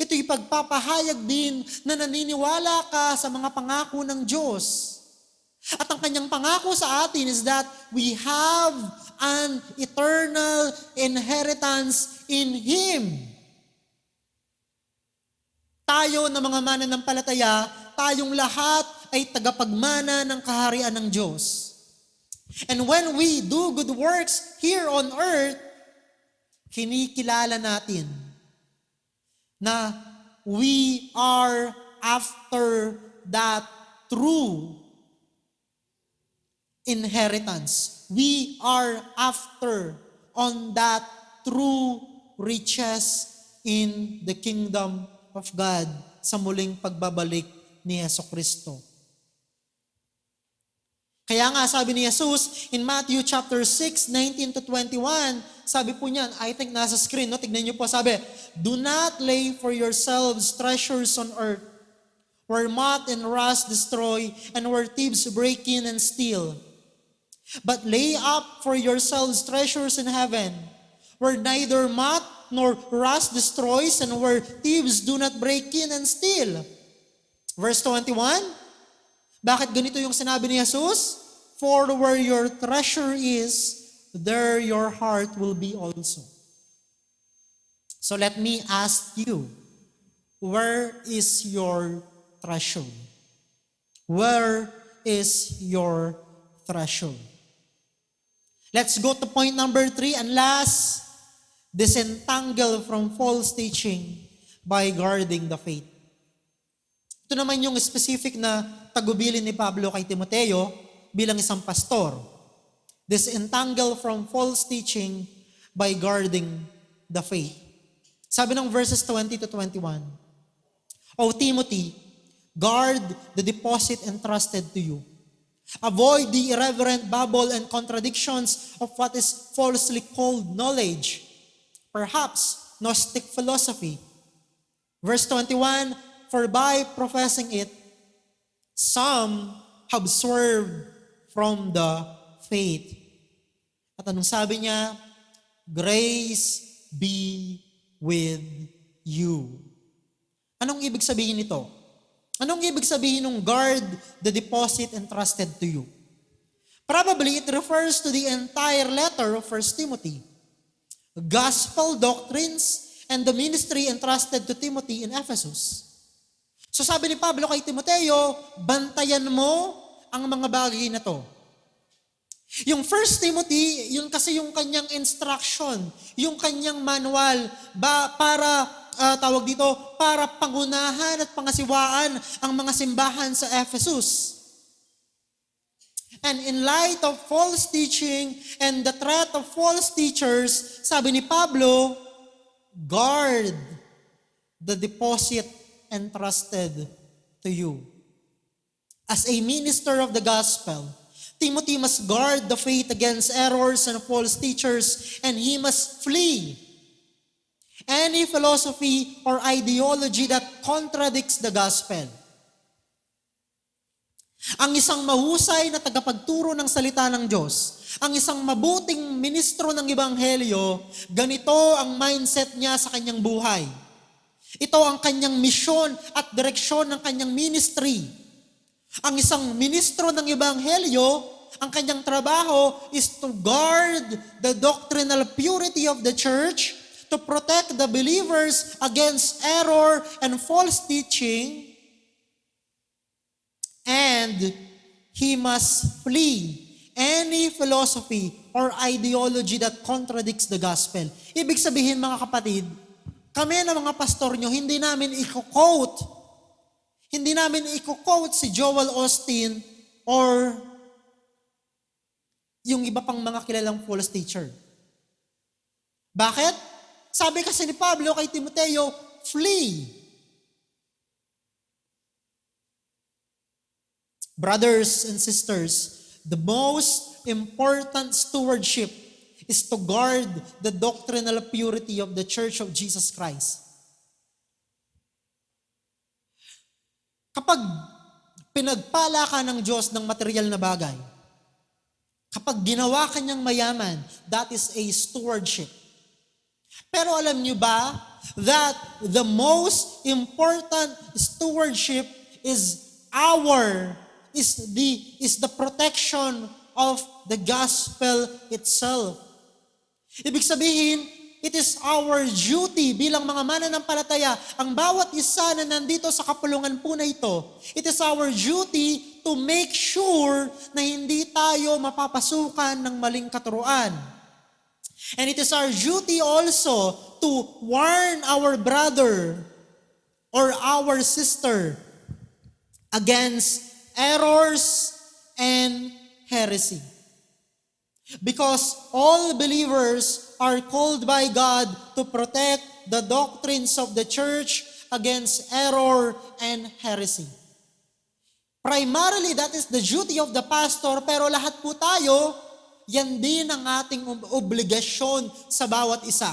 ito'y pagpapahayag din na naniniwala ka sa mga pangako ng Diyos. At ang kanyang pangako sa atin is that we have an eternal inheritance in Him. Tayo na mga mananampalataya, tayong lahat ay tagapagmana ng kaharian ng Diyos. And when we do good works here on earth, kinikilala natin na we are after that true inheritance. We are after on that true riches in the kingdom of God sa muling pagbabalik ni Jesucristo. Kaya nga sabi ni Jesus in Matthew chapter 6, 19 to 21, sabi po niyan, I think nasa screen, no? Tignan niyo po, sabi, do not lay for yourselves treasures on earth, where moth and rust destroy, and where thieves break in and steal. But lay up for yourselves treasures in heaven, where neither moth nor rust destroys, and where thieves do not break in and steal. Verse 21, bakit ganito yung sinabi ni Jesus? For where your treasure is, there your heart will be also. So let me ask you, where is your treasure? Where is your treasure? Let's go to point number 3 and last, disentangle from false teaching by guarding the faith. Ito naman yung specific na tagubilin ni Pablo kay Timoteo bilang isang pastor. Disentangle from false teaching by guarding the faith. Sabi ng verses 20 to 21, O Timothy, guard the deposit entrusted to you. Avoid the irreverent babble and contradictions of what is falsely called knowledge, perhaps Gnostic philosophy. Verse 21, for by professing it, some have swerved from the faith. At anong sabi niya? Grace be with you. Anong ibig sabihin nito? Anong ibig sabihin ng guard the deposit entrusted to you? Probably it refers to the entire letter of 1 Timothy. Gospel doctrines and the ministry entrusted to Timothy in Ephesus. So sabi ni Pablo kay Timoteo, bantayan mo ang mga bagay na to. Yung 1 Timothy, yun kasi yung kanyang instruction, yung kanyang manual para para pangunahan at pangasiwaan ang mga simbahan sa Ephesus. And in light of false teaching and the threat of false teachers, sabi ni Pablo, guard the deposit entrusted to you. As a minister of the gospel, Timothy must guard the faith against errors and false teachers, and he must flee any philosophy or ideology that contradicts the gospel. Ang isang mahusay na tagapagturo ng salita ng Diyos, ang isang mabuting ministro ng Ebanghelyo, ganito ang mindset niya sa kanyang buhay. Ito ang kanyang misyon at direksyon ng kanyang ministry. Ang isang ministro ng Ebanghelyo, ang kanyang trabaho is to guard the doctrinal purity of the church, to protect the believers against error and false teaching, and he must flee any philosophy or ideology that contradicts the gospel. Ibig sabihin mga kapatid, kami na mga pastor nyo, hindi namin i-quote, Hindi namin i-quote si Joel Austin or yung iba pang mga kilalang false teacher. Bakit? Sabi kasi ni Pablo kay Timoteo, flee. Brothers and sisters, the most important stewardship is to guard the doctrinal purity of the Church of Jesus Christ. Kapag pinagpala ka ng Diyos ng material na bagay, kapag ginawa ka niyang mayaman, that is a stewardship. Pero alam niyo ba that the most important stewardship is the protection of the gospel itself. Ibig sabihin, it is our duty bilang mga mananampalataya, ang bawat isa na nandito sa kapulungan po na ito, it is our duty to make sure na hindi tayo mapapasukan ng maling katuruan. And it is our duty also to warn our brother or our sister against errors and heresy. Because all believers are called by God to protect the doctrines of the church against error and heresy. Primarily, that is the duty of the pastor, pero lahat po tayo, yan din ang ating obligasyon sa bawat isa.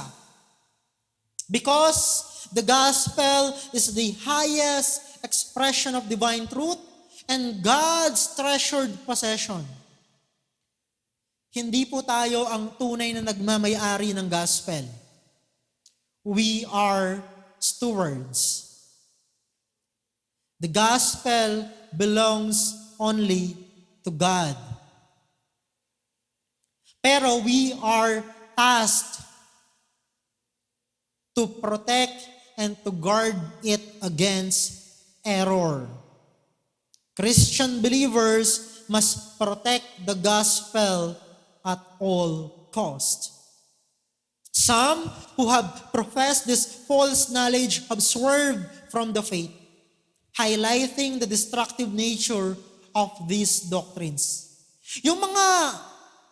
Because the gospel is the highest expression of divine truth and God's treasured possession. Hindi po tayo ang tunay na nagmamay-ari ng gospel. We are stewards. The gospel belongs only to God. Pero we are tasked to protect and to guard it against error. Christian believers must protect the gospel at all cost. Some who have professed this false knowledge have swerved from the faith, highlighting the destructive nature of these doctrines. Yung mga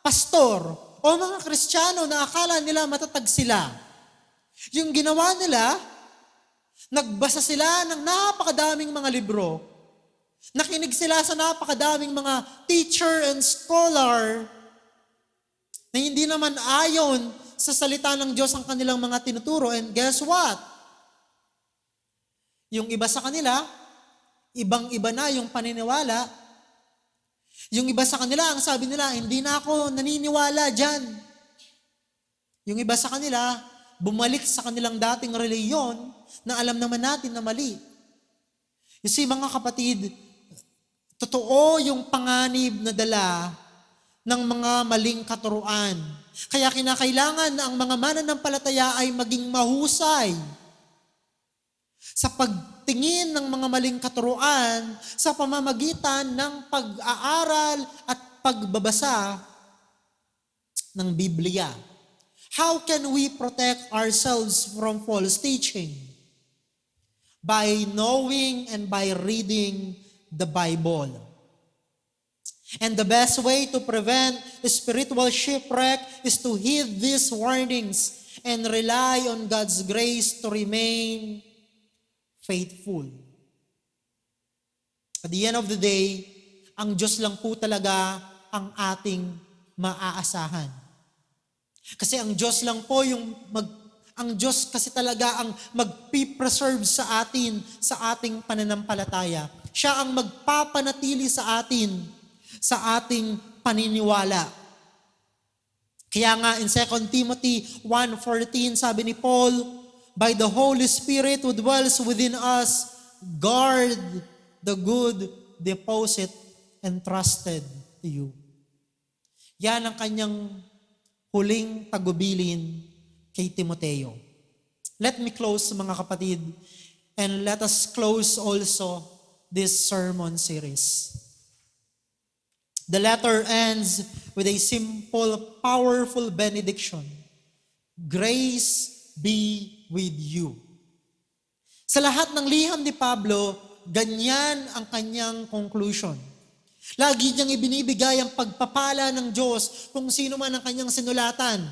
pastor o mga Kristiyano na akala nila matatag sila, yung ginawa nila, nagbasa sila ng napakadaming mga libro, nakinig sila sa napakadaming mga teacher and scholar na hindi naman ayon sa salita ng Diyos ang kanilang mga tinuturo. And guess what? Yung iba sa kanila, ibang-iba na yung paniniwala. Yung iba sa kanila, ang sabi nila, hindi na ako naniniwala dyan. Yung iba sa kanila, bumalik sa kanilang dating reliyon na alam naman natin na mali. You see, mga kapatid, totoo yung panganib na dala ng mga maling katuruan. Kaya kinakailangan na ang mga mananampalataya ay maging mahusay sa pagtingin ng mga maling katuruan sa pamamagitan ng pag-aaral at pagbabasa ng Biblia. How can we protect ourselves from false teaching? By knowing and by reading the Bible. And the best way to prevent spiritual shipwreck is to heed these warnings and rely on God's grace to remain faithful. At the end of the day, ang Diyos lang po talaga ang ating maaasahan. Kasi ang Diyos lang po ang Diyos kasi talaga ang magpipreserve sa atin sa ating pananampalataya. Siya ang magpapanatili sa atin sa ating paniniwala. Kaya nga in 2 Timothy 1:14, sabi ni Paul, by the Holy Spirit who dwells within us, guard the good deposit entrusted to you. Yan ang kanyang huling tagubilin kay Timoteo. Let me close, mga kapatid, and let us close also this sermon series. The letter ends with a simple, powerful benediction. Grace be with you. Sa lahat ng liham ni Pablo, ganyan ang kanyang conclusion. Lagi niyang ibinibigay ang pagpapala ng Diyos kung sino man ang kanyang sinulatan.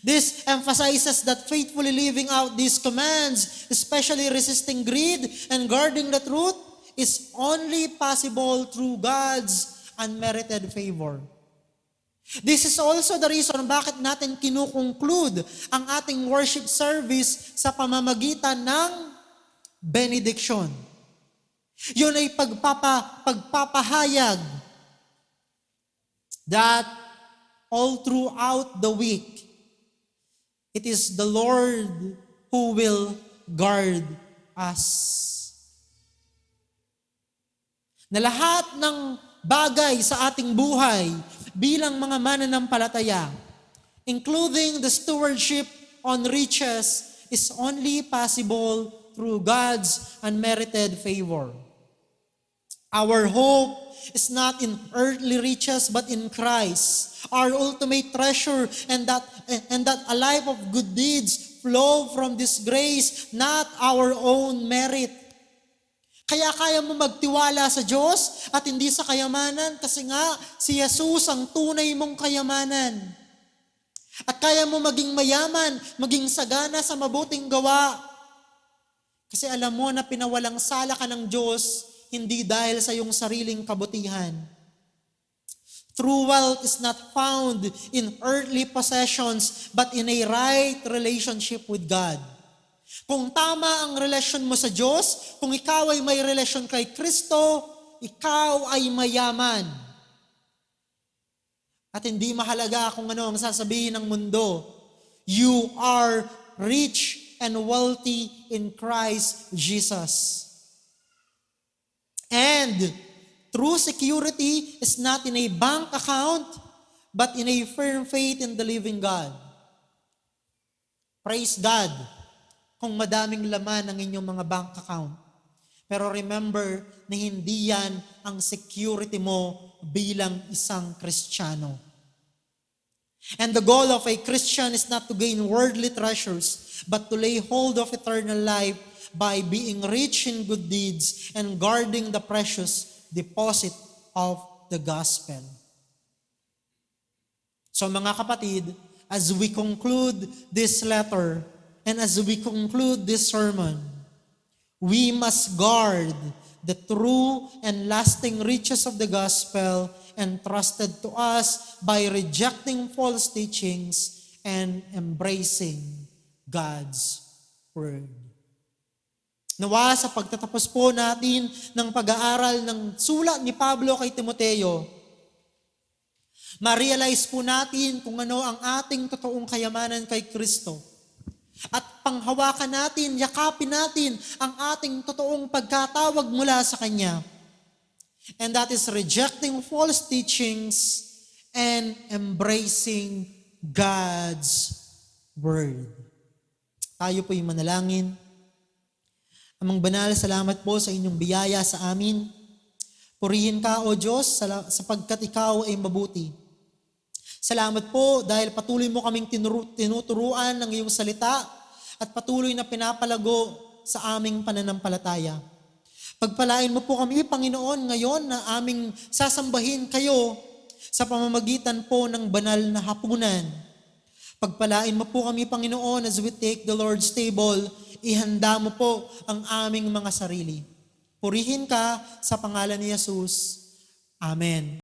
This emphasizes that faithfully living out these commands, especially resisting greed and guarding the truth, is only possible through God's unmerited favor. This is also the reason bakit natin kinukonclude ang ating worship service sa pamamagitan ng benediction. Yun ay pagpapahayag that all throughout the week, it is the Lord who will guard us. Na lahat ng bagay sa ating buhay bilang mga mananampalataya, including the stewardship on riches, is only possible through God's unmerited favor. Our hope is not in earthly riches but in Christ, our ultimate treasure, and that a life of good deeds flow from this grace, not our own merit. Kaya kaya mo magtiwala sa Diyos at hindi sa kayamanan kasi nga si Jesus ang tunay mong kayamanan. At kaya mo maging mayaman, maging sagana sa mabuting gawa. Kasi alam mo na pinawalang sala ka ng Diyos hindi dahil sa iyong sariling kabutihan. True wealth is not found in earthly possessions but in a right relationship with God. Kung tama ang relasyon mo sa Diyos, kung ikaw ay may relasyon kay Kristo, ikaw ay mayaman. At hindi mahalaga kung ano ang sasabihin ng mundo. You are rich and wealthy in Christ Jesus. And true security is not in a bank account, but in a firm faith in the living God. Praise God kung madaming laman ang inyong mga bank account. Pero remember na hindi yan ang security mo bilang isang Kristiyano. And the goal of a Christian is not to gain worldly treasures, but to lay hold of eternal life by being rich in good deeds and guarding the precious deposit of the gospel. So mga kapatid, as we conclude this letter and as we conclude this sermon, we must guard the true and lasting riches of the gospel entrusted to us by rejecting false teachings and embracing God's word. Nawa sa pagtatapos po natin ng pag-aaral ng sulat ni Pablo kay Timoteo, ma-realize po natin kung ano ang ating totoong kayamanan kay Kristo. At panghawakan natin, yakapin natin ang ating totoong pagkatawag mula sa Kanya. And that is rejecting false teachings and embracing God's word. Tayo po'y manalangin. Amang banal, salamat po sa inyong biyaya sa amin. Purihin ka, O Diyos, sapagkat ikaw ay mabuti. Salamat po dahil patuloy mo kaming tinuturuan ng iyong salita at patuloy na pinapalago sa aming pananampalataya. Pagpalain mo po kami, Panginoon, ngayon na aming sasambahin kayo sa pamamagitan po ng banal na hapunan. Pagpalain mo po kami, Panginoon, as we take the Lord's table, ihanda mo po ang aming mga sarili. Purihin ka sa pangalan ni Jesus. Amen.